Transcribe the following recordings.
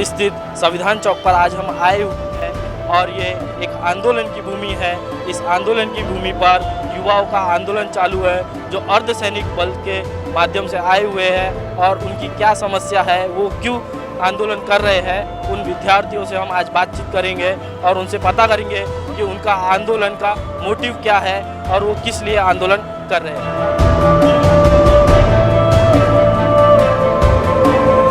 स्थित संविधान चौक पर आज हम आए हुए हैं और ये एक आंदोलन की भूमि है। इस आंदोलन की भूमि पर युवाओं का आंदोलन चालू है जो अर्धसैनिक बल के माध्यम से आए हुए हैं और उनकी क्या समस्या है, वो क्यों आंदोलन कर रहे हैं, उन विद्यार्थियों से हम आज बातचीत करेंगे और उनसे पता करेंगे कि उनका आंदोलन का मोटिव क्या है और वो किस लिए आंदोलन कर रहे हैं।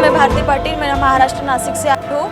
मैं भारती पाटिल, मैं महाराष्ट्र नासिक से आई हूँ।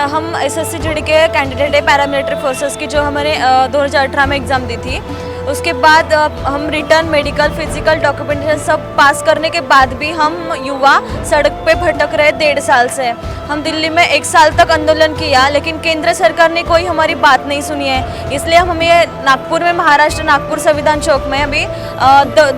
हम एसएससी जीडी के कैंडिडेट है पैरामिलिट्री फोर्सेस की, जो हमने 2018 में एग्ज़ाम दी थी। उसके बाद हम रिटर्न, मेडिकल, फिजिकल, डॉक्यूमेंटेशन सब पास करने के बाद भी हम युवा सड़क पे भटक रहे 1.5 साल से। हम दिल्ली में 1 साल तक आंदोलन किया, लेकिन केंद्र सरकार ने कोई हमारी बात नहीं सुनी है। इसलिए हम ये नागपुर में, महाराष्ट्र नागपुर संविधान चौक में अभी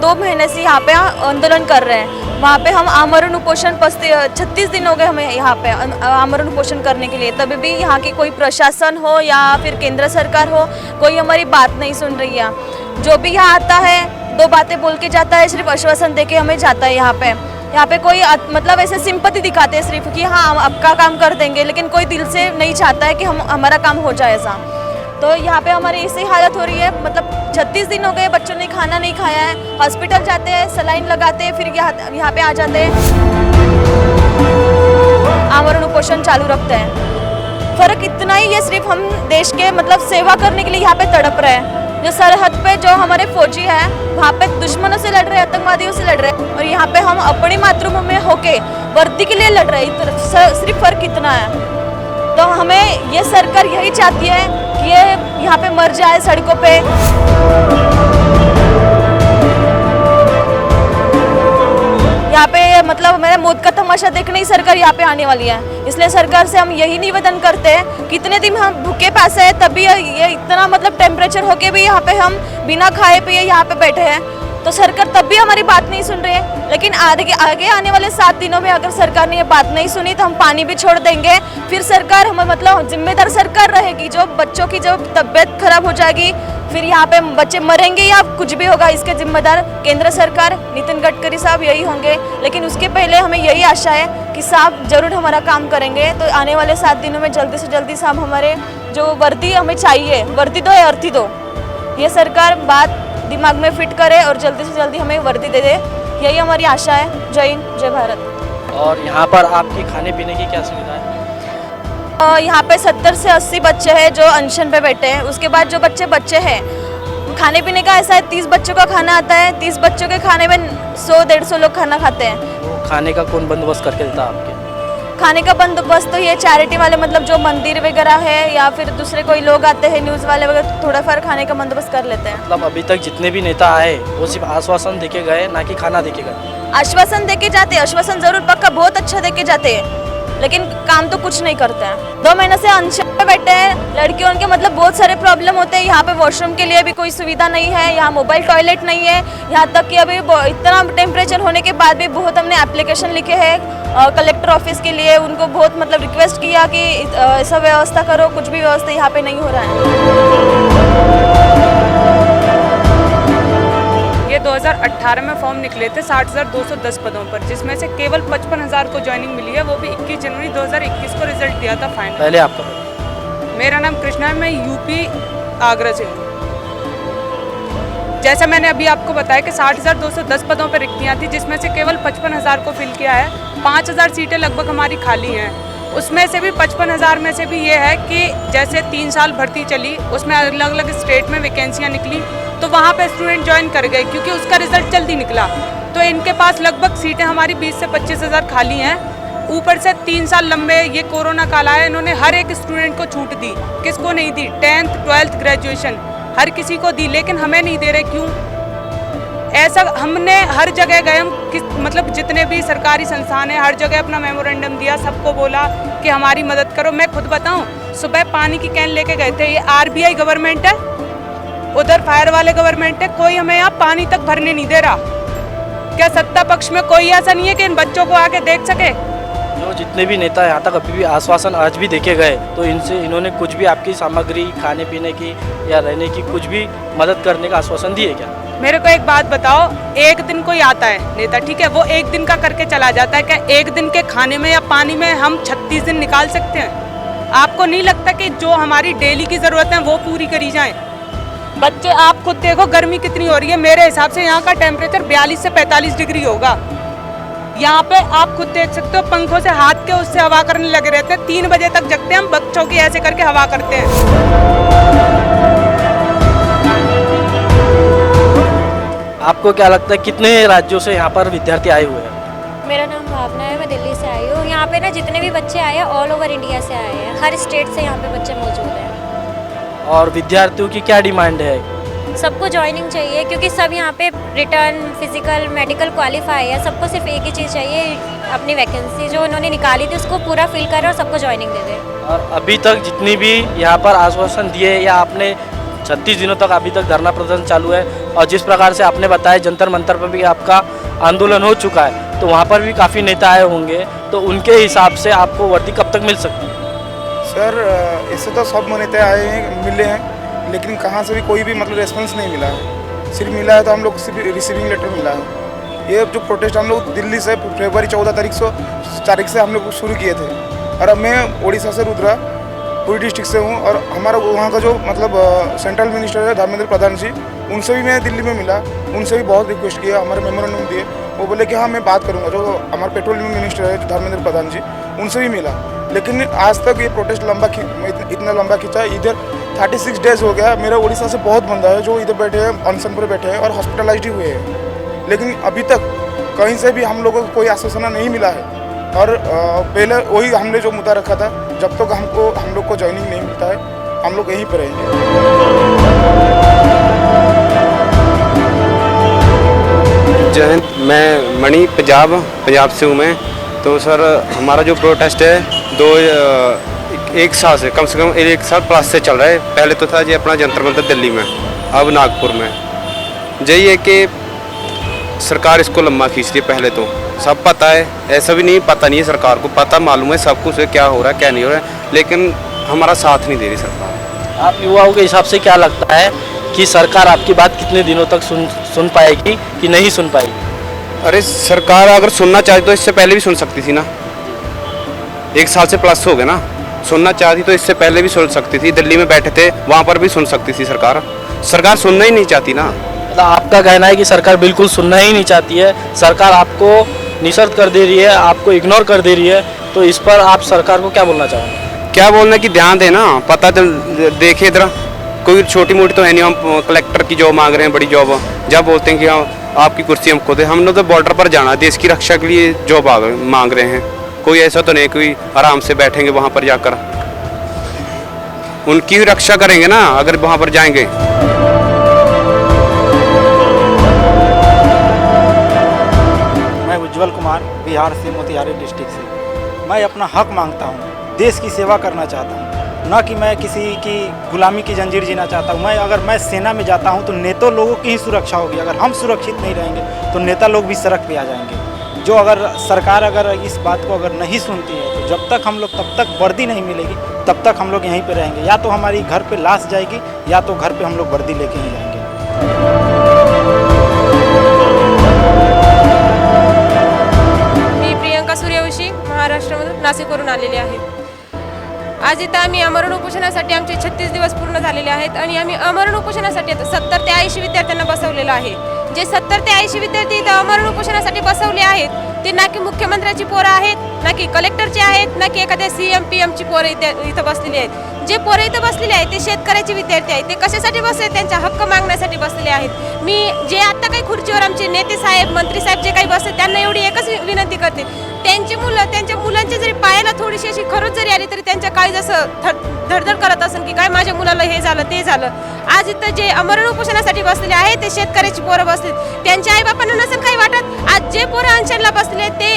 2 महीने से यहाँ पे आंदोलन कर रहे हैं। वहाँ पे हम आमरण उपोषण 36 दिन हो गए हमें यहाँ पे आमरण उपोषण करने के लिए। तभी भी यहाँ की कोई प्रशासन हो या फिर केंद्र सरकार हो, कोई हमारी बात नहीं सुन रही है। जो भी यहाँ आता है 2 बातें बोल के जाता है, सिर्फ आश्वासन दे के हमें जाता है। यहाँ पे कोई मतलब ऐसे सिंपैथी दिखाते हैं सिर्फ कि हाँ हम आपका काम कर देंगे, लेकिन कोई दिल से नहीं चाहता है कि हमारा काम हो जाए ऐसा। तो यहाँ पे हमारी ऐसी हालत हो रही है, मतलब 36 दिन हो गए, बच्चों ने खाना नहीं खाया है। हॉस्पिटल जाते हैं, सलाइन लगाते हैं, फिर यहाँ पे आ जाते हैं, आमरण उपोषण चालू रखते हैं। फर्क इतना ही है, सिर्फ हम देश के मतलब सेवा करने के लिए यहाँ पे तड़प रहे हैं। जो सरहद पे जो हमारे फौजी हैं, वहाँ पे दुश्मनों से लड़ रहे हैं, आतंकवादियों से लड़ रहे हैं, और यहाँ पे हम अपनी मातृभूमि में होके वर्दी के लिए लड़ रहे हैं। सिर्फ फर्क इतना है। तो हमें ये सरकार यही चाहती है कि ये यहाँ पे मर जाए सड़कों पे। यहाँ पे मतलब मेरा मौत का तमाशा देखने ही सरकार यहाँ पे आने वाली है। इसलिए सरकार से हम यही निवेदन करते हैं, कितने दिन हम भूखे प्यासे हैं, तभी ये इतना मतलब टेम्परेचर होके भी यहाँ पे हम बिना खाए पिए यहाँ पे बैठे हैं। तो सरकार तब भी हमारी बात नहीं सुन रही है। लेकिन आगे आने वाले 7 दिनों में अगर सरकार ने ये बात नहीं सुनी तो हम पानी भी छोड़ देंगे। फिर सरकार हमें मतलब जिम्मेदार सरकार रहेगी, जो बच्चों की जो तबीयत खराब हो जाएगी, फिर यहाँ पे बच्चे मरेंगे या कुछ भी होगा, इसके जिम्मेदार केंद्र सरकार, नितिन गडकरी साहब यही होंगे। लेकिन उसके पहले हमें यही आशा है कि साहब जरूर हमारा काम करेंगे। तो आने वाले 7 दिनों में जल्दी से जल्दी साहब हमारे जो वर्दी हमें चाहिए, वर्दी दो या अर्थी दो, ये सरकार बात दिमाग में फिट करे और जल्दी से जल्दी हमें वर्दी दे दे, यही हमारी आशा है। जय हिंद, जय भारत। और यहाँ पर आपकी खाने पीने की क्या सुविधा है? यहाँ पे 70 से 80 बच्चे हैं जो अनशन पे बैठे हैं। उसके बाद जो बच्चे हैं, खाने पीने का ऐसा है 30 बच्चों का खाना आता है। 30 बच्चों के खाने में 100-150 लोग खाना खाते हैं। तो खाने का कौन बंदोबस्त करके देता है आपके? खाने का बंदोबस्त तो ये चैरिटी वाले, मतलब जो मंदिर वगैरह है या फिर दूसरे कोई लोग आते हैं, न्यूज़ वाले वगैरह, थोड़ा फार खाने का बंदोबस्त कर लेते हैं। मतलब अभी तक जितने भी नेता आए वो सिर्फ आश्वासन देके गए, ना कि खाना देके गए। आश्वासन देके जाते हैं, आश्वासन जरूर पक्का बहुत अच्छा देके जाते हैं, लेकिन काम तो कुछ नहीं करते हैं। 2 महीने से अनशन पे बैठे हैं लड़कियों के, मतलब बहुत सारे प्रॉब्लम होते हैं। यहाँ पे वॉशरूम के लिए भी कोई सुविधा नहीं है, यहाँ मोबाइल टॉयलेट नहीं है। यहाँ तक कि अभी इतना टेम्परेचर होने के बाद भी बहुत हमने एप्लीकेशन लिखे हैं कलेक्टर ऑफिस के लिए, उनको बहुत मतलब रिक्वेस्ट किया कि ऐसा व्यवस्था करो, कुछ भी व्यवस्था यहाँ पे नहीं हो रहा है। ये 2018 में फॉर्म निकले थे 60,210 पदों पर, जिसमें से केवल 55,000 को ज्वाइनिंग मिली है, वो भी 21 जनवरी 2021 को रिजल्ट दिया था फाइनल। पहले आपका? मेरा नाम कृष्णा है, मैं यूपी आगरा से हूँ। जैसा मैंने अभी आपको बताया कि 60,210 पदों पर रिक्तियाँ थी, जिसमें से केवल 55,000 को फिल किया है। 5,000 सीटें लगभग हमारी खाली हैं। उसमें से भी 55,000 में से भी ये है कि जैसे 3 साल भर्ती चली, उसमें अलग अलग स्टेट में वैकेंसियाँ निकली, तो वहाँ पे स्टूडेंट ज्वाइन कर गए क्योंकि उसका रिजल्ट जल्दी निकला। तो इनके पास लगभग सीटें हमारी 20 से 25,000 खाली हैं। ऊपर से 3 साल लंबे ये कोरोना काल आया, इन्होंने हर एक स्टूडेंट को छूट दी। किसको नहीं दी? 10th, 12th, ग्रेजुएशन हर किसी को दी, लेकिन हमें नहीं दे रहे। क्यों ऐसा? हमने हर जगह गए, हम मतलब जितने भी सरकारी संस्थान है, हर जगह अपना मेमोरेंडम दिया, सबको बोला कि हमारी मदद करो। मैं खुद बताऊं, सुबह पानी की कैन लेके गए थे। ये आरबीआई गवर्नमेंट है, उधर फायर वाले गवर्नमेंट है, कोई हमें यहाँ पानी तक भरने नहीं दे रहा। क्या सत्ता पक्ष में कोई ऐसा नहीं है कि इन बच्चों को आके देख सके? जो जितने भी नेता यहाँ तक अभी भी आश्वासन आज भी देके गए, तो इन्होंने कुछ भी आपकी सामग्री, खाने पीने की या रहने की कुछ भी मदद करने का आश्वासन दिए क्या? मेरे को एक बात बताओ, एक दिन कोई आता है नेता, ठीक है, वो एक दिन का करके चला जाता है, क्या एक दिन के खाने में या पानी में हम 36 दिन निकाल सकते हैं? आपको नहीं लगता कि जो हमारी डेली की ज़रूरत है वो पूरी करी जाए? बच्चे आप खुद देखो गर्मी कितनी हो रही है, मेरे हिसाब से यहाँ का टेम्परेचर 42 से 45 डिग्री होगा। यहाँ पे आप खुद देख सकते हो, पंखों से हाथ के उससे हवा करने लगे रहते हैं, 3 बजे तक जगते हैं हम, बच्चों की ऐसे करके हवा करते हैं। आपको क्या लगता है कितने राज्यों से यहाँ पर विद्यार्थी आए हुए हैं? मेरा नाम भावना है, मैं दिल्ली से आई हूँ। यहाँ पे ना जितने भी बच्चे आए हैं ऑल ओवर इंडिया से आए हैं, हर स्टेट से यहाँ पे बच्चे मौजूद हैं। और विद्यार्थियों की क्या डिमांड है? सबको ज्वाइनिंग चाहिए क्योंकि सब यहाँ पे रिटर्न, फिजिकल, मेडिकल क्वालिफाई है। सबको सिर्फ एक ही चीज़ चाहिए, अपनी वैकेंसी जो उन्होंने निकाली थी उसको पूरा फिल करें और सबको ज्वाइनिंग दे दें। और अभी तक जितनी भी यहाँ पर आश्वासन दिए या आपने 36 दिनों तक अभी तक धरना प्रदर्शन चालू है, और जिस प्रकार से आपने बताया जंतर मंतर पर भी आपका आंदोलन हो चुका है, तो वहाँ पर भी काफ़ी नेता आए होंगे, तो उनके हिसाब से आपको वर्दी कब तक मिल सकती है? सर ऐसे तो सब नेता आए हैं, मिले हैं, लेकिन कहाँ से भी कोई भी मतलब रेस्पॉन्स नहीं मिला है। सिर्फ मिला है तो हम लोग सिर्फ रिसीविंग लेटर मिला है। ये जो प्रोटेस्ट हम लोग दिल्ली से फरवरी 14 तारीख से हम लोग शुरू किए थे, और अब मैं उड़ीसा से रुद्रा पूरी डिस्ट्रिक्ट से हूँ। और हमारा वहाँ का जो मतलब सेंट्रल मिनिस्टर है धर्मेंद्र प्रधान जी, उनसे भी मैं दिल्ली में मिला, उनसे भी बहुत रिक्वेस्ट किया, हमारे मेमोरेंडम दिए। वो बोले कि हाँ मैं बात करूँगा। जो हमारे पेट्रोलियम मिनिस्टर है धर्मेंद्र प्रधान जी, उनसे भी मिला, लेकिन आज तक ये प्रोटेस्ट इतना लंबा खींचा। इधर 36 डेज हो गया। मेरा उड़ीसा से बहुत बंदा है जो इधर बैठे हैं, अनशन पर बैठे हैं और हॉस्पिटलाइज्ड हुए हैं, लेकिन अभी तक कहीं से भी हम लोगों को कोई आश्वासन नहीं मिला है। और पहले वही हमने जो मुद्दा रखा था, जब तक हम लोग को ज्वाइनिंग नहीं मिलता है हम लोग यहीं पर रहेंगे। जय हिंद, मैं मणि पंजाब से हूँ मैं। तो सर हमारा जो प्रोटेस्ट है एक साल से कम 1 साल प्लस से चल रहा है। पहले तो था जी अपना जंतर मंतर दिल्ली में, अब नागपुर में। यही है कि सरकार इसको लंबा खींच रही है। पहले तो सब पता है, ऐसा भी नहीं पता नहीं है, सरकार को पता मालूम है सब कुछ है, क्या हो रहा है क्या नहीं हो रहा है, लेकिन हमारा साथ नहीं दे रही सरकार। आप युवाओं के हिसाब से क्या लगता है कि सरकार आपकी बात कितने दिनों तक सुन पाएगी कि नहीं सुन पाएगी? अरे सरकार अगर सुनना चाहती तो इससे पहले भी सुन सकती थी ना। 1 साल से प्लस हो गया ना, सुनना चाहती तो इससे पहले भी सुन सकती थी। दिल्ली में बैठे थे वहाँ पर भी सुन सकती थी सरकार। सरकार सुनना ही नहीं चाहती ना। मतलब आपका कहना है कि सरकार बिल्कुल सुनना ही नहीं चाहती है, सरकार आपको निशर्त कर दे रही है, आपको इग्नोर कर दे रही है, तो इस पर आप सरकार को क्या बोलना चाहोगे? क्या बोलना कि ध्यान देना, पता देखे इधर कोई छोटी मोटी तो है नहीं। हम कलेक्टर की जॉब मांग रहे हैं, बड़ी जॉब, जब बोलते हैं कि हाँ आपकी कुर्सी हमको दे। हम लोग तो बॉर्डर पर जाना, देश की रक्षा के लिए जॉब मांग रहे हैं। कोई ऐसा तो नहीं कोई आराम से बैठेंगे वहाँ पर जाकर, उनकी रक्षा करेंगे ना अगर वहाँ पर जाएंगे। मैं उज्जवल कुमार बिहार से, मोतिहारी डिस्ट्रिक्ट से। मैं अपना हक मांगता हूँ, देश की सेवा करना चाहता हूँ, ना कि मैं किसी की गुलामी की जंजीर जीना चाहता हूँ। अगर मैं सेना में जाता हूँ तो नेता लोगों की ही सुरक्षा होगी। अगर हम सुरक्षित नहीं रहेंगे तो नेता लोग भी सड़क पे आ जाएंगे। जो अगर सरकार अगर इस बात को अगर नहीं सुनती है तो जब तक हम लोग तब तक वर्दी नहीं मिलेगी तब तक हम लोग यहीं पे रहेंगे। या तो हमारी घर पे लाश जाएगी या तो घर पे हम लोग वर्दी लेके ही जाएंगे। मी प्रियंका सूर्यवंशी महाराष्ट्रामधून नाशिकवरून आलेले आहे। आज इथं आम्ही अमरण उपोषणासाठी आमचे 36 दिवस पूर्ण झालेले आहेत आणि आम्ही अमरण उपोषणासाठी 70 ते 80 विद्यार्थ्यांना बसवलेलं आहे। जे 70 ते 80 विद्यार्थी इथं अमरण उपोषणासाठी बसवले आहेत ते ना की मुख्यमंत्र्याची पोरं आहेत, ना की कलेक्टरची आहेत, ना की एखाद्या CM PM ची पोरं इथं बसलेली आहेत। जे पोरं इथं बसलेले आहेत ते शेतकऱ्याचे विद्यार्थी आहेत। ते कशासाठी बसले? त्यांचा हक्क मागण्यासाठी बसलेले आहेत। मी जे आता काही खुर्चीवर आमचे नेते साहेब, मंत्री साहेब जे काही बसले त्यांना एवढी एकच विनंती करते, त्यांची मुलं त्यांच्या मुलांच्या जरी पायाला थोडीशी अशी खरोच जरी आली तरी त्यांच्या काय जसं धडधड करत असेल की काय माझ्या मुलाला हे झालं ते झालं। आज इथं जे अमरण उपोषणासाठी बसलेले आहेत ते शेतकऱ्याची पोरं बसलेत, त्यांच्या आईबापांना नसेल काही वाटत। आज जे पोरं अनशनला बसले ते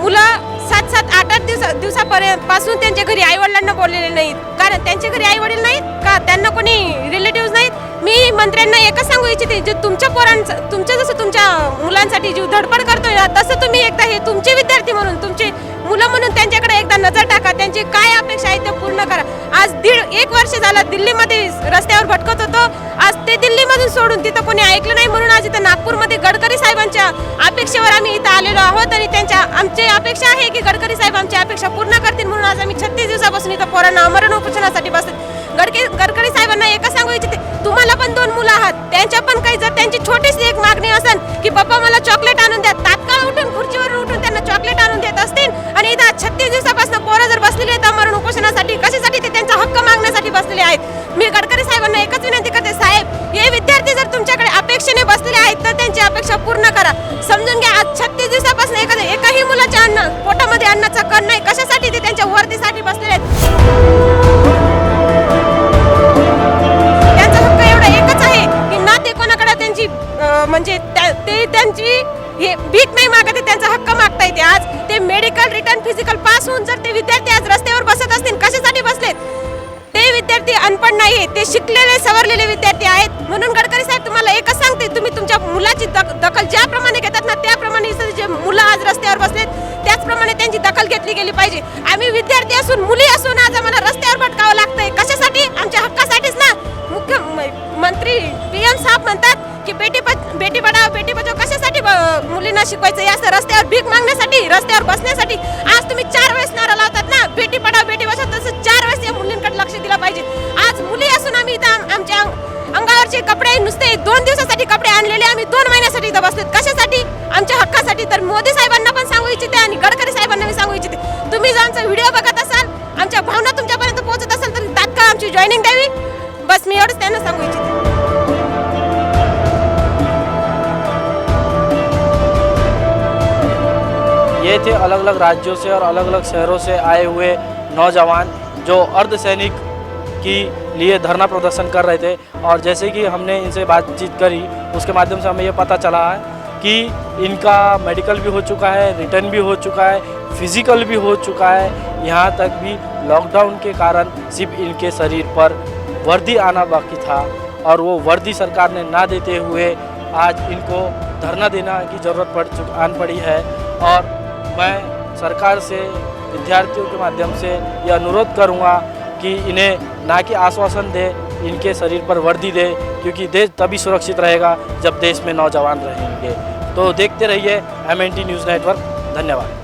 मुलं 7-8 दिवसापासून त्यांच्या घरी आईवडिलांना बोललेले नाहीत. कारण त्यांच्या घरी आईवडील नाहीत का, त्यांना कोणी रिलेटिव्ह नाहीत. मी मंत्र्यांना एकच सांगू इच्छिते, जे तुमच्या पोरांचं तुमच्या जसं तुमच्या मुलांसाठी जीव धडपड करतोय ना, तसं तुम्ही एकदा हे तुमचे विद्यार्थी म्हणून, तुमचे मुलं म्हणून त्यांच्याकडे एकदा नजर टाका. त्यांची काय अपेक्षा आहे ते पूर्ण करा. आज 1.5 वर्ष झाला दिल्लीमध्ये रस्त्यावर भटकत होतो. आज ते दिल्लीमधून सोडून तिथं कोणी ऐकलं नाही, म्हणून आज इथं नागपूरमध्ये गडकरी साहेबांच्या अपेक्षेवर आम्ही इथं आलेलो आहोत. आणि आमची अपेक्षा आहे की गडकरी साहेब आमची अपेक्षा पूर्ण करतील, म्हणून आज आम्ही 36 दिवसापासून इथं पोरांना आमरण उपोषणासाठी बसतो. गडकरी साहेबांना एकच सांगू इच्छिते, तुम्हाला पण 2 मुलं आहात, त्यांच्या पण काही जर त्यांची छोटीशी एक मागणी असेल की पप्पा मला चॉकलेट आणून द्या, तात्काळ उठून खुर्चीवरून उठून त्यांना चॉकलेट आणून देत असतील. आणि इथं 36 दिवसापासून पोरं जर बसलेले आहेत आमरण उपोषणासाठी, कशासाठी? ते त्यांचा हक्क मागण्यासाठी बसलेले आहेत. मी गडकरी साहेबांना एकच विनंती करते, साहेब हे विद्यार्थी जर तुमच्याकडे अपेक्षेने बसलेले आहेत तर त्यांची अपेक्षा पूर्ण करा. समजून घ्या, आज 36 दिवसापासून एकाही मुलाच्या पोटामध्ये अन्नाचा कण नाही. कशासाठी? ते त्यांच्या वर्दीसाठी बसलेले आहेत. म्हणजे ते त्यांची हे भीक नाही मागत, त्यांचा हक्क मागता येते. आज ते मेडिकल रिटर्न फिजिकल पास होऊन जर ते विद्यार्थी आज रस्त्यावर बसत असतील, कशासाठी बसलेत? ते विद्यार्थी अनपढ नाही, ते शिकलेले सवरलेले विद्यार्थी आहेत. म्हणून गडकरी साहेब तुम्हाला एकच सांगते, तुम्ही तुमच्या मुलाची दखल ज्याप्रमाणे घेतात ना, त्याप्रमाणे जे मुलं आज रस्त्यावर बसलेत त्याचप्रमाणे त्यांची दखल घेतली गेली पाहिजे. आम्ही विद्यार्थी असून, मुली असून आज आम्हाला रस्त्यावर भटकावं लागतंय. कशासाठी? आमच्या हक्कासाठीच ना. मुख्यमंत्री PM साहेब म्हणतात की बेटी पढाओ बेटी बचाओ. कशासाठी मुलींना शिकवायचं? या रस्त्यावर भीक मागण्यासाठी, रस्त्यावर बसण्यासाठी. आज तुम्ही 4 वेळेस नारा लावतात ना, बेटी पढाओ बेटी बचाओ, तसं 4 वेळेस या मुलींकडे लक्ष दिलं पाहिजे. आज मुली असून आम्ही इथं आमच्या अंगावरचे कपडे नुसते 2 दिवसासाठी कपडे आणलेले, आम्ही 2 महिन्यासाठी इथं बसलेत. कशासाठी? आमच्या हक्कासाठी. तर मोदी साहेबांना पण सांगू इच्छिते आणि गडकरी साहेबांना मी सांगू इच्छिते, तुम्ही जर आमचा व्हिडिओ बघत असाल, आमच्या भावना तुमच्यापर्यंत पोहोचत असेल तर तात्काळ आमची जॉईनिंग द्यावी. बस मी एवढंच त्यांना सांगू इच्छिते. ये थे अलग अलग राज्यों से और अलग अलग शहरों से आए हुए नौजवान जो अर्धसैनिक की लिए धरना प्रदर्शन कर रहे थे। और जैसे कि हमने इनसे बातचीत करी, उसके माध्यम से हमें ये पता चला है कि इनका मेडिकल भी हो चुका है, रिटर्न भी हो चुका है, फिज़िकल भी हो चुका है। यहाँ तक भी लॉकडाउन के कारण सिर्फ इनके शरीर पर वर्दी आना बाकी था और वो वर्दी सरकार ने ना देते हुए आज इनको धरना देना की ज़रूरत आन पड़ी है। और मैं सरकार से, विद्यार्थियों के माध्यम से ये अनुरोध करूँगा कि इन्हें ना कि आश्वासन दे, इनके शरीर पर वर्दी दे, क्योंकि देश तभी सुरक्षित रहेगा जब देश में नौजवान रहेंगे। तो देखते रहिए MNT न्यूज़ नेटवर्क। धन्यवाद।